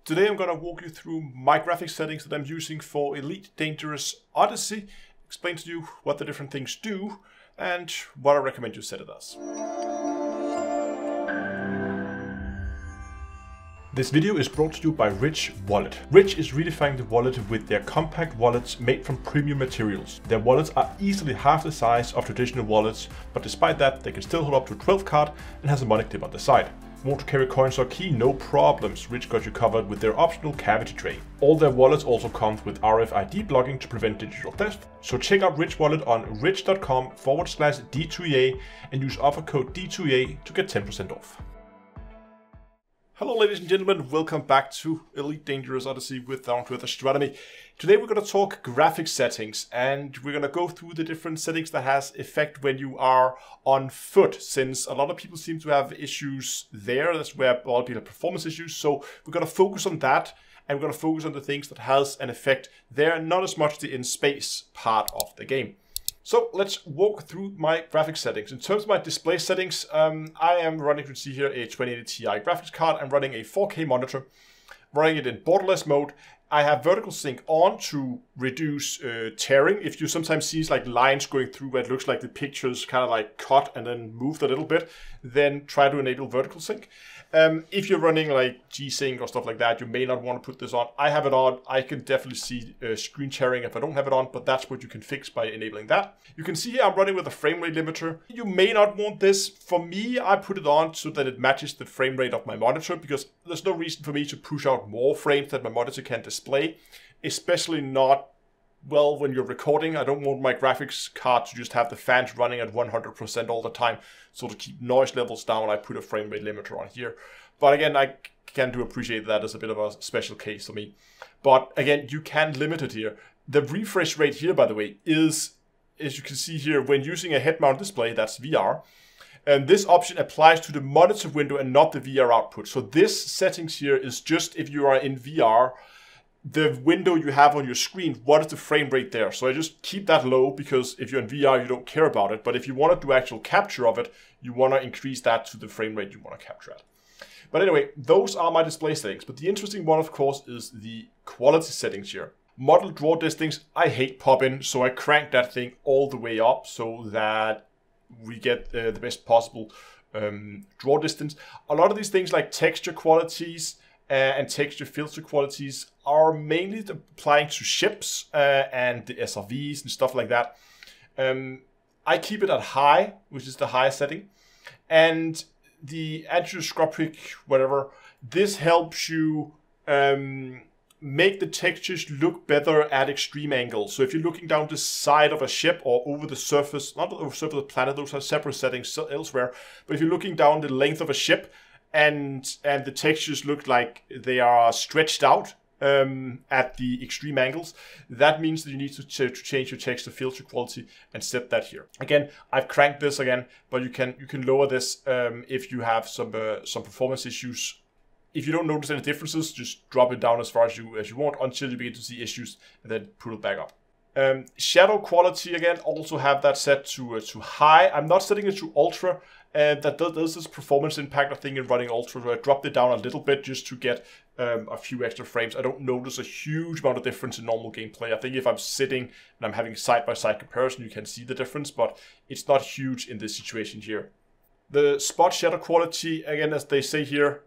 Today I'm going to walk you through my graphics settings that I'm using for Elite Dangerous Odyssey, explain to you what the different things do, and what I recommend you set it as. This video is brought to you by Rich Wallet. Rich is redefining the wallet with their compact wallets made from premium materials. Their wallets are easily half the size of traditional wallets, but despite that they can still hold up to a 12 card and has a money clip on the side. Want to carry coins or key? No problems. Rich got you covered with their optional cavity tray. All their wallets also come with RFID blocking to prevent digital theft. So check out Rich Wallet on rich.com/D2EA and use offer code D2EA to get 10% off. Hello ladies and gentlemen, welcome back to Elite Dangerous Odyssey with Astronomy. Today we're going to talk graphics settings, and we're going to go through the different settings that has effect when you are on foot, since a lot of people seem to have issues there. That's where a lot of people have performance issues, so we're going to focus on that, and we're going to focus on the things that has an effect there, not as much the in-space part of the game. So let's walk through my graphics settings. In terms of my display settings, I am running, you can see here, a 2080 Ti graphics card. I'm running a 4K monitor, running it in borderless mode. I have vertical sync on to reduce tearing. If you sometimes see like lines going through where it looks like the picture's kind of like cut and then moved a little bit, then try to enable vertical sync. If you're running like G-Sync or stuff like that, you may not want to put this on. I have it on. I can definitely see screen tearing if I don't have it on, but that's what you can fix by enabling that. You can see here I'm running with a frame rate limiter. You may not want this. For me, I put it on so that it matches the frame rate of my monitor, because there's no reason for me to push out more frames that my monitor can display, especially not, well, when you're recording. I don't want my graphics card to just have the fans running at 100% all the time. So to keep noise levels down, I put a frame rate limiter on here. But again, I can appreciate that as a bit of a special case for me. But again, you can limit it here. The refresh rate here, by the way, is, as you can see here, when using a head-mounted display, that's VR. And this option applies to the monitor window and not the VR output. So this settings here is just if you are in VR, the window you have on your screen, what is the frame rate there? So I just keep that low, because if you're in VR, you don't care about it. But if you want to do actual capture of it, you want to increase that to the frame rate you want to capture at. But anyway, those are my display settings. But the interesting one, of course, is the quality settings here. Model draw distance, I hate pop-in, so I crank that thing all the way up so that we get the best possible draw distance. A lot of these things like texture qualities and texture filter qualities are mainly applying to ships and the SRVs and stuff like that. I keep it at high, which is the highest setting. And the anisotropic, whatever, this helps you make the textures look better at extreme angles. So if you're looking down the side of a ship or over the surface, not over the surface of the planet, those are separate settings elsewhere. But if you're looking down the length of a ship, and the textures look like they are stretched out at the extreme angles, that means that you need to change your texture filter quality and set that here. Again, I've cranked this again, but you can lower this if you have some performance issues. If you don't notice any differences, just drop it down as far as you want until you begin to see issues, and then put it back up. Shadow quality, again, also have that set to high. I'm not setting it to ultra. That does this performance impact, I think, in running ultra. So I dropped it down a little bit just to get a few extra frames. I don't notice a huge amount of difference in normal gameplay. I think if I'm sitting and I'm having side-by-side comparison, you can see the difference, but it's not huge in this situation here. The spot shadow quality, again, as they say here,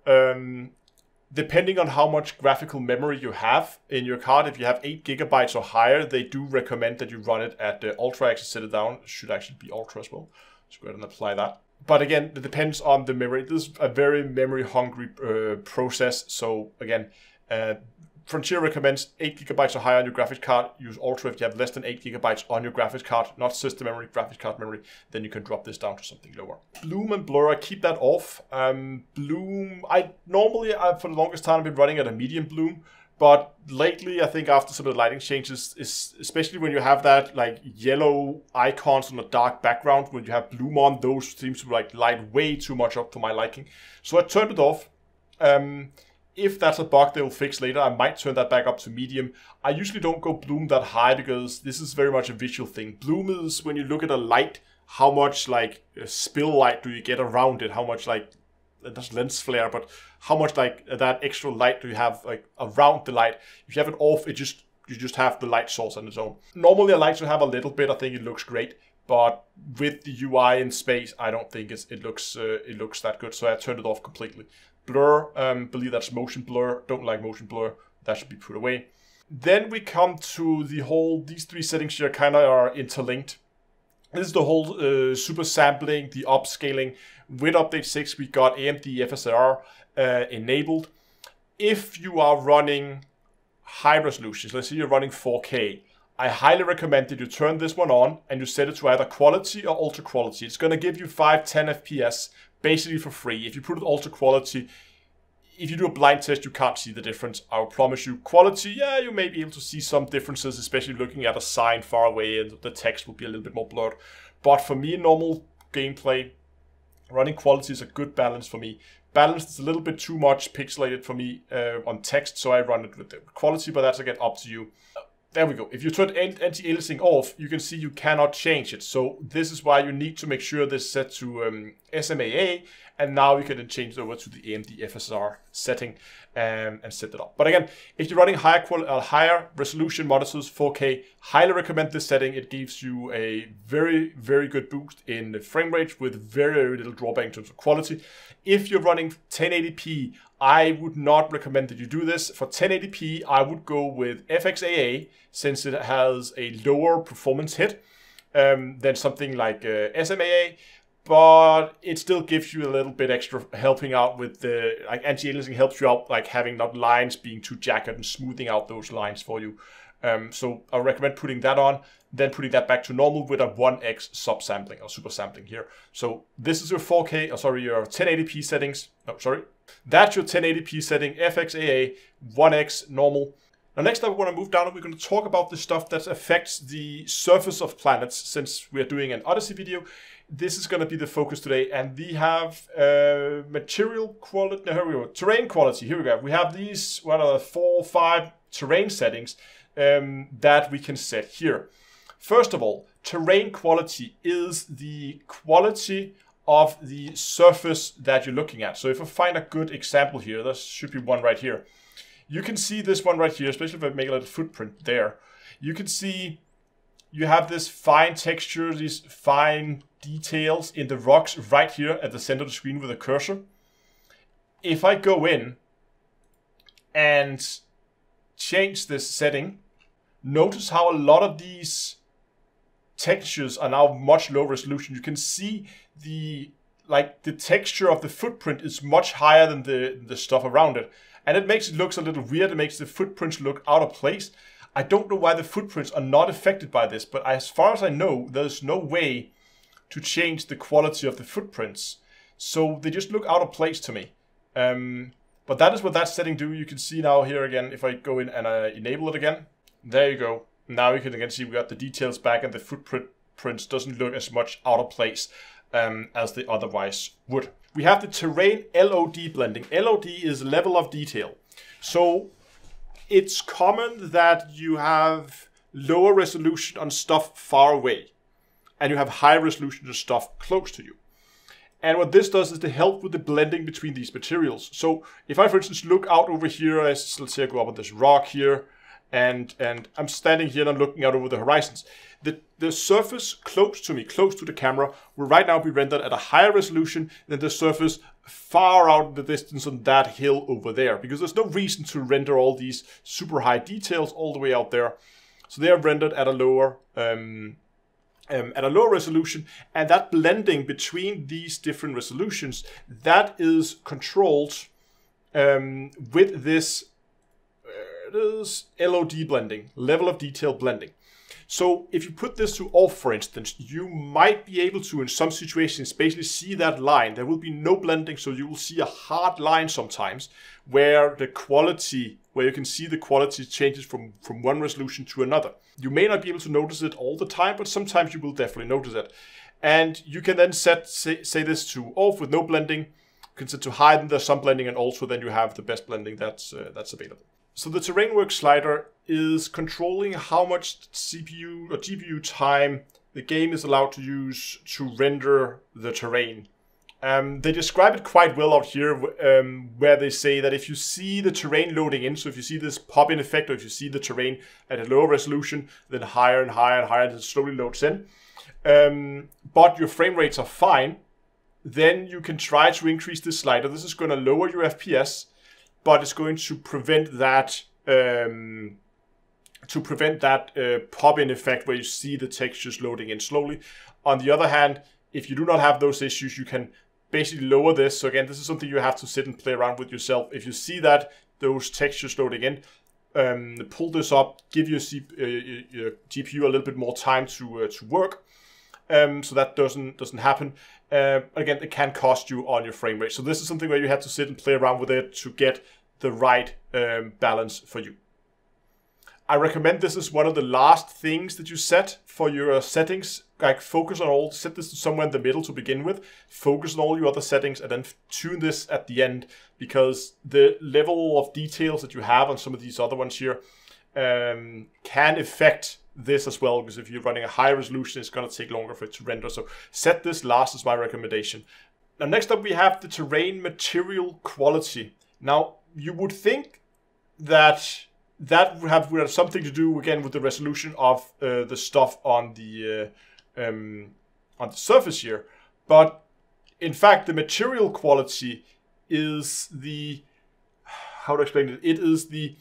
depending on how much graphical memory you have in your card, if you have 8 GB or higher, they do recommend that you run it at ultra. Actually set it down. It should actually be ultra as well. So go ahead and apply that. But again, it depends on the memory. This is a very memory-hungry process. So again, Frontier recommends 8 GB or higher on your graphics card. Use Ultra if you have less than 8 GB on your graphics card, not system memory, graphics card memory. Then you can drop this down to something lower. Bloom and blur, I keep that off. Bloom, normally for the longest time I've been running at a medium bloom. But lately, I think after some of the lighting changes, especially when you have that like yellow icons on a dark background, when you have bloom on, those seems to like light way too much up for my liking. So I turned it off. If that's a bug they will fix later, I might turn that back up to medium. I usually don't go bloom that high because this is very much a visual thing. Bloom is when you look at a light, how much like spill light do you get around it? How much like that's lens flare, but how much like that extra light do you have like around the light. If you have it off, you just have the light source on its own. Normally I like to have a little bit. I think it looks great, but with the UI in space, I don't think it looks that good. So I turned it off completely. Blur, believe that's motion blur. Don't like motion blur. That should be put away. Then we come to these three settings here kind of are interlinked. This is the whole super sampling, the upscaling. With update 6, we got AMD FSR enabled. If you are running high resolutions, let's say you're running 4K, I highly recommend that you turn this one on and you set it to either quality or ultra quality. It's going to give you 5-10 FPS basically for free. If you put it ultra quality, if you do a blind test, you can't see the difference. I will promise you. Quality, yeah, you may be able to see some differences, especially looking at a sign far away and the text will be a little bit more blurred. But for me, normal gameplay, running quality is a good balance for me. Balanced is a little bit too much pixelated for me on text, so I run it with the quality, but that's again up to you. There we go. If you turn anti-aliasing off, you can see you cannot change it. So this is why you need to make sure this is set to SMAA, and now you can then change it over to the AMD FSR setting and set it up. But again, if you're running higher resolution monitors, 4K, highly recommend this setting. It gives you a very, very good boost in the frame rate with very, very little drawback in terms of quality. If you're running 1080p, I would not recommend that you do this. For 1080p, I would go with FXAA since it has a lower performance hit than something like SMAA, but it still gives you a little bit extra helping out with the, like anti-aliasing helps you out, like having not lines being too jagged and smoothing out those lines for you. So I recommend putting that on, then putting that back to normal with a 1x subsampling or super sampling here. So this is your 4K, your 1080p settings. No, sorry. That's your 1080p setting, FXAA, 1x normal. Now next up, we're going to move down and we're going to talk about the stuff that affects the surface of planets. Since we're doing an Odyssey video, this is going to be the focus today. And we have material quality, no, here we go, terrain quality. Here we go. We have these, 4 or 5 terrain settings that we can set here. First of all, terrain quality is the quality of the surface that you're looking at. So if I find a good example here, there should be one right here. You can see this one right here, especially if I make a little footprint there. You can see you have this fine texture, these fine details in the rocks right here at the center of the screen with a cursor. If I go in and change this setting, notice how a lot of these textures are now much lower resolution. You can see the texture of the footprint is much higher than the stuff around it. And it makes it look a little weird. It makes the footprints look out of place. I don't know why the footprints are not affected by this, but as far as I know, there's no way to change the quality of the footprints. So they just look out of place to me. But that is what that setting do. You can see now here again, if I go in and I enable it again, there you go. Now you can again see we got the details back and the footprints doesn't look as much out of place as they otherwise would. We have the terrain LOD blending. LOD is level of detail. So it's common that you have lower resolution on stuff far away and you have high resolution on stuff close to you. And what this does is to help with the blending between these materials. So if I, for instance, look out over here, let's say I go up on this rock here, and I'm standing here and I'm looking out over the horizons. The surface close to me, close to the camera, will right now be rendered at a higher resolution than the surface far out in the distance on that hill over there, because there's no reason to render all these super high details all the way out there. So they are rendered at a lower resolution, and that blending between these different resolutions, that is controlled with this LOD blending, level of detail blending. So if you put this to off, for instance, you might be able to, in some situations, basically see that line. There will be no blending, so you will see a hard line sometimes where the quality, where you can see the quality changes from one resolution to another. You may not be able to notice it all the time, but sometimes you will definitely notice it. And you can then say this to off with no blending. You can set to high, then there's some blending, and also then you have the best blending that's available. So the terrain work slider is controlling how much CPU or GPU time the game is allowed to use to render the terrain They describe it quite well out here, where they say that if you see the terrain loading in, so if you see this pop-in effect, or if you see the terrain at a lower resolution, then higher and higher and higher, and it slowly loads in, but your frame rates are fine, then you can try to increase this slider. This is going to lower your FPS, but it's going to prevent that pop-in effect where you see the textures loading in slowly. On the other hand, if you do not have those issues, you can basically lower this. So again, this is something you have to sit and play around with yourself. If you see that those textures loading in, pull this up, give your GPU a little bit more time to work, so that doesn't happen. Again, it can cost you on your frame rate. So this is something where you have to sit and play around with it to get the right balance for you. I recommend this is one of the last things that you set for your settings. Like focus on all, set this to somewhere in the middle to begin with. Focus on all your other settings and then tune this at the end, because the level of details that you have on some of these other ones here can affect this as well. Because if you're running a high resolution, it's going to take longer for it to render. So set this last is my recommendation. Now next up we have the terrain material quality. Now you would think that would have something to do again with the resolution of the stuff on the surface here, but in fact the material quality is the, how to explain it? It is the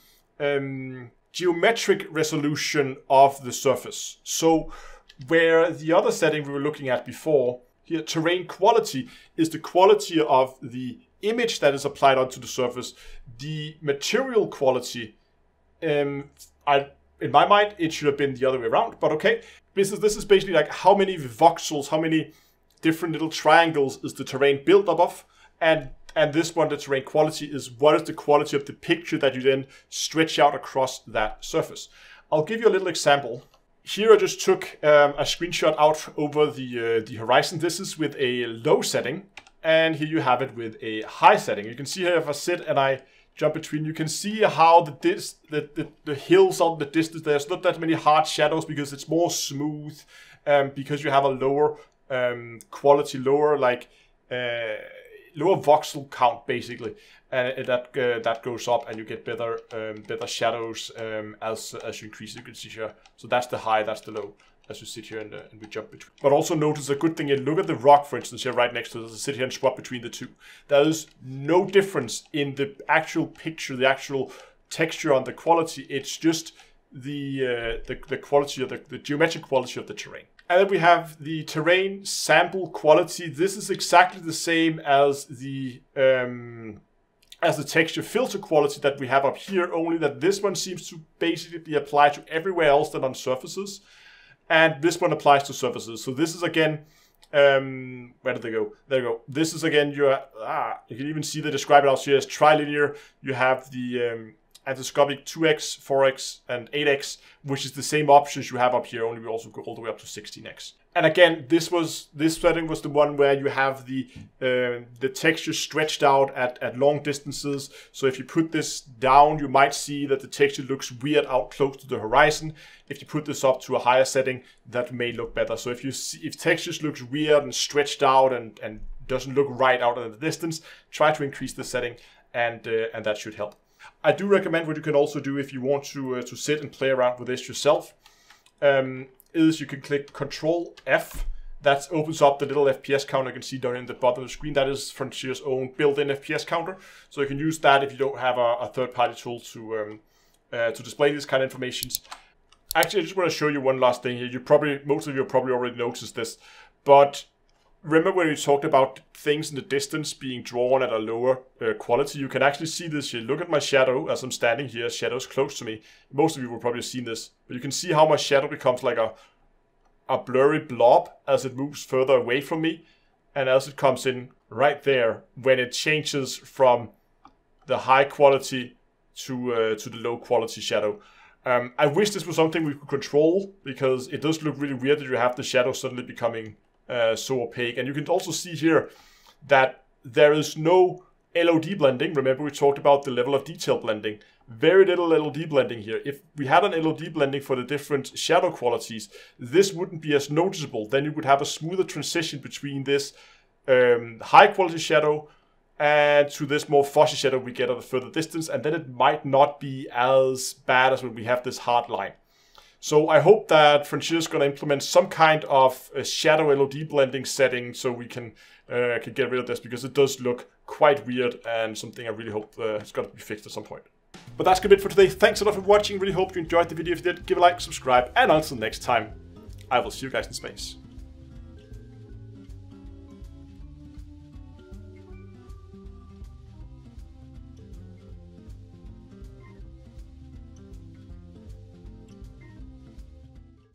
geometric resolution of the surface. So where the other setting we were looking at before here, terrain quality, is the quality of the image that is applied onto the surface. The material quality, in my mind, it should have been the other way around, but okay. This is basically like how many voxels, how many different little triangles is the terrain built up of, and this one, the terrain quality, is what is the quality of the picture that you then stretch out across that surface. I'll give you a little example. Here I just took a screenshot out over the horizon. This is with a low setting, and here you have it with a high setting. You can see here if I sit and I jump between, you can see how the hills on the distance, there's not that many hard shadows because it's more smooth, because you have a lower quality, lower voxel count basically, and that goes up, and you get better shadows as you increase. You can see here. So that's the high, that's the low, as you sit here and we jump between. But also notice a good thing, and look at the rock, for instance, here right next to us. I sit here and swap between the two. There is no difference in the actual picture, the actual texture on the quality. It's just the quality of the geometric quality of the terrain. And then we have the terrain sample quality. This is exactly the same as the texture filter quality that we have up here, only that this one seems to basically be applied to everywhere else than on surfaces. And this one applies to surfaces. So this is again, where did they go? There you go. This is again your, you can even see they describe it out here as trilinear. You have the endoscopic 2x, 4x, and 8x, which is the same options you have up here, only we also go all the way up to 16x. And again, this setting was the one where you have the texture stretched out at long distances. So if you put this down, you might see that the texture looks weird out close to the horizon. If you put this up to a higher setting, that may look better. So if textures looks weird and stretched out and doesn't look right out in the distance, try to increase the setting, and that should help. I do recommend what you can also do if you want to sit and play around with this yourself. Is you can click Control F. That opens up the little FPS counter you can see down in the bottom of the screen. That is Frontier's own built-in FPS counter. So you can use that if you don't have a third-party tool to display this kind of information. Actually, I just want to show you one last thing here. Most of you have probably already noticed this, but remember when we talked about things in the distance being drawn at a lower quality? You can actually see this here. Look at my shadow as I'm standing here. Shadow's close to me. Most of you will probably have seen this. But you can see how my shadow becomes like a blurry blob as it moves further away from me. And as it comes in right there, when it changes from the high quality to the low quality shadow. I wish this was something we could control, because it does look really weird that you have the shadow suddenly becoming so opaque. And you can also see here that there is no LOD blending. Remember we talked about the level of detail blending. Very little LOD blending here. If we had an LOD blending for the different shadow qualities, this wouldn't be as noticeable. Then you would have a smoother transition between this high quality shadow and to this more fuzzy shadow we get at a further distance, and then it might not be as bad as when we have this hard line. So I hope that Frontier is going to implement some kind of a shadow LOD blending setting so we can get rid of this, because it does look quite weird and something I really hope is going to be fixed at some point. But that's good bit for today. Thanks a lot for watching. Really hope you enjoyed the video. If you did, give a like, subscribe, and until next time, I will see you guys in space.